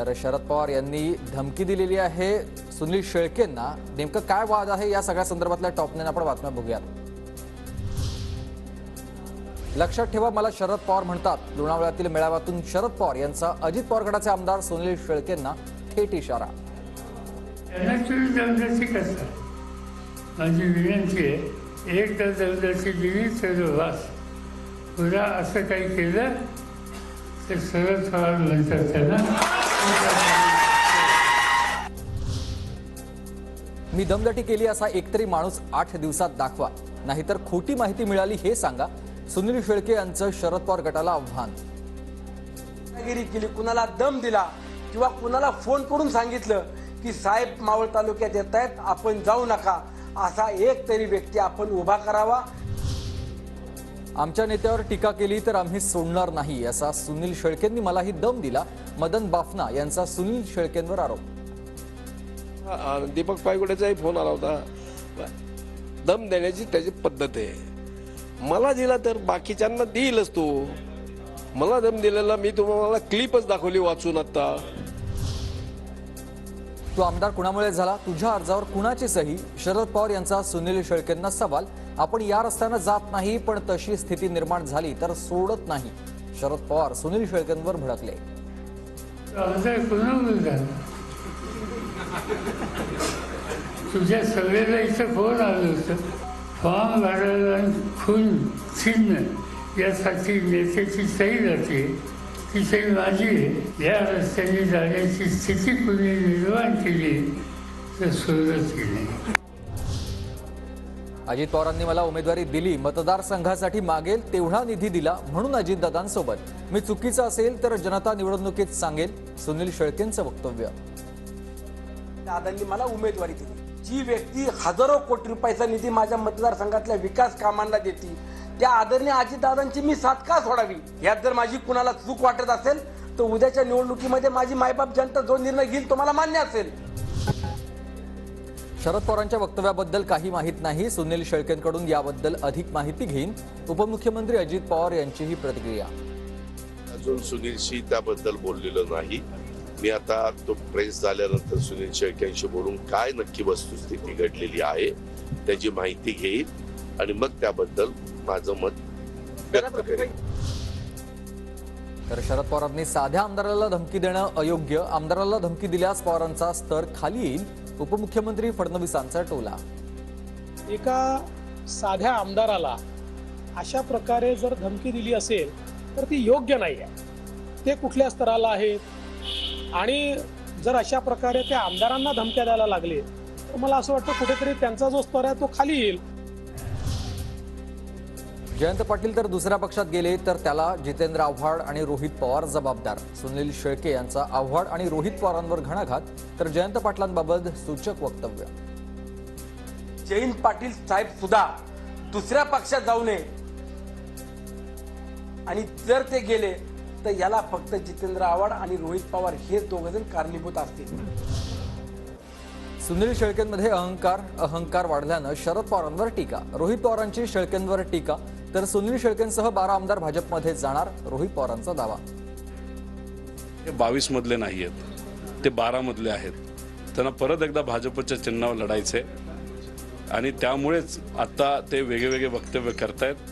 तर शरद पवार यांनी धमकी दिलेली आहे सुनील शेळकेंना। नेमकं काय वाद आहे या सगळ्या संदर्भातल्या टॉप 9 आपण बातम्या बघूयात। लक्षात ठेवा, मला शरद पवार म्हणतात। लोणावळ्यातील मेळाव्यातून शरद पवार यांचा अजित पवार गटाचे आमदार सुनील शेळकेंना थेट इशारा। माझी विनंती आहे, एक तर दलदलची दिली तर वास पुन्हा असं काही केलं तर शरद पवार म्हणतात त्यांना मी दमदाटी केली असा एकतरी माणूस 8 दिवसात दाखवा, नाहीतर खोटी माहिती मिळाली हे सांगा। सुनील शेळके यांचं शरद पवार गटाला आव्हान। केली, कुणाला दम दिला किंवा कुणाला फोन करून सांगितलं की साहेब मावळ तालुक्यात येत आहेत, आपण जाऊ नका, असा एक तरी व्यक्ती आपण उभा करावा। आमच्या नेत्यावर टीका केली तर आम्ही सोडणार नाही, असा सुनील शेळकेंनी मलाही दम दिला। मदन बाफना यांचा सुनील शेळकेंवर आरोप। दीपक पायगुडेचाही फोन आला होता। दम देण्याची त्याची पद्धत आहे, मला दिला तर बाकीच्यांना देईलच तो। मला दम दिलेला मी तुम्हाला क्लिपच दाखवली वाचून आता। तू आमदार कुणामुळे झाला, तुझ्या अर्जावर कुणाची सही? शरद पवार यांचा सुनील शेळकेंना सवाल। आपण या रस्त्याने जात नाही, पण तशी स्थिती निर्माण झाली तर सोडत नाही। शरद पवार सुनील शेळकेंवर भडकले। तुझ्या सगळ्याला इथं फोन आलं होतं, फॉर्म भरायला खून चिन्ह यासाठी नेत्याची सही जाते, ती सही माझी आहे। या रस्त्याने जाण्याची स्थिती कुणी निर्माण केली तर सोडत नाही। अजित पवारांनी मला उमेदवारी दिली, मतदारसंघासाठी मागेल तेवढा निधी दिला म्हणून अजितदादांसोबत। मी चुकीचं असेल तर जनता निवडणुकीत सांगेल, सुनील शेळकेंचं वक्तव्य। दादांनी मला उमेदवारी दिली, जी व्यक्ती हजारो कोटी रुपयाचा निधी माझ्या मतदारसंघातल्या विकास कामांना देते, त्या आदरणीय अजितदादांची मी साथ का सोडावी? यात जर माझी कुणाला चूक वाटत असेल तर उद्याच्या निवडणुकीमध्ये माझी मायबाप जनता जो निर्णय घेईल तो मला मान्य असेल। शरद पवारांच्या वक्तव्याबद्दल काही माहित नाही, सुनील शेळकेंकडून याबद्दल अधिक माहिती घेईन। उपमुख्यमंत्री अजित पवार यांचीही प्रतिक्रिया। अजून सुनीलशी त्याबद्दल बोललेलं नाही मी। आता तो प्रेस झाल्यानंतर सुनील शेळकेंशी बोलून काय नक्की वस्तुस्थिती घडलेली आहे त्याची माहिती घेईन आणि मग त्याबद्दल माझं मत व्यक्त करेन। तर शरद पवारांनी साध्या आमदाराला धमकी देणं अयोग्य, आमदाराला धमकी दिल्यास पवारांचा स्तर खाली येईल। उपमुख्यमंत्री फडणवीसांचा टोला। एका साध्या आमदाराला अशा प्रकारे जर धमकी दिली असेल तर ती योग्य नाही आहे। ते कुठल्या स्तराला आहेत आणि जर अशा प्रकारे त्या आमदारांना धमक्या द्यायला लागले तर मला असं वाटतं कुठेतरी त्यांचा जो स्तर आहे तो खाली येईल। जयंत पाटील तर दुसऱ्या पक्षात गेले तर त्याला जितेंद्र आव्हाड आणि रोहित पवार जबाबदार। सुनील शेळके यांचा आव्हाड आणि रोहित पवारांवर घणाघात, तर जयंत पाटलांबाबत सूचक वक्तव्य। जयंत पाटील साहेब सुद्धा दुसऱ्या पक्षात जाऊ नये, आणि जर ते गेले तर याला फक्त जितेंद्र आव्हाड आणि रोहित पवार हे दोघजण कारणीभूत असतील। सुनील शेळकेंमध्ये अहंकार वाढल्यानं शरद पवारांवर टीका, रोहित पवारांची शेळकेंवर टीका, तर सुनील शेळकेंसह 12 आमदार भाजपमध्ये जाणार, रोहित पवारांचा दावा। हे 22 मधले नाही आहेत, ते 12 मधले आहेत। त्यांना परत एकदा भाजपच्या चिन्हावर लढायचे आणि त्यामुळेच आता ते वेगवेगळे वक्तव्य करतायत।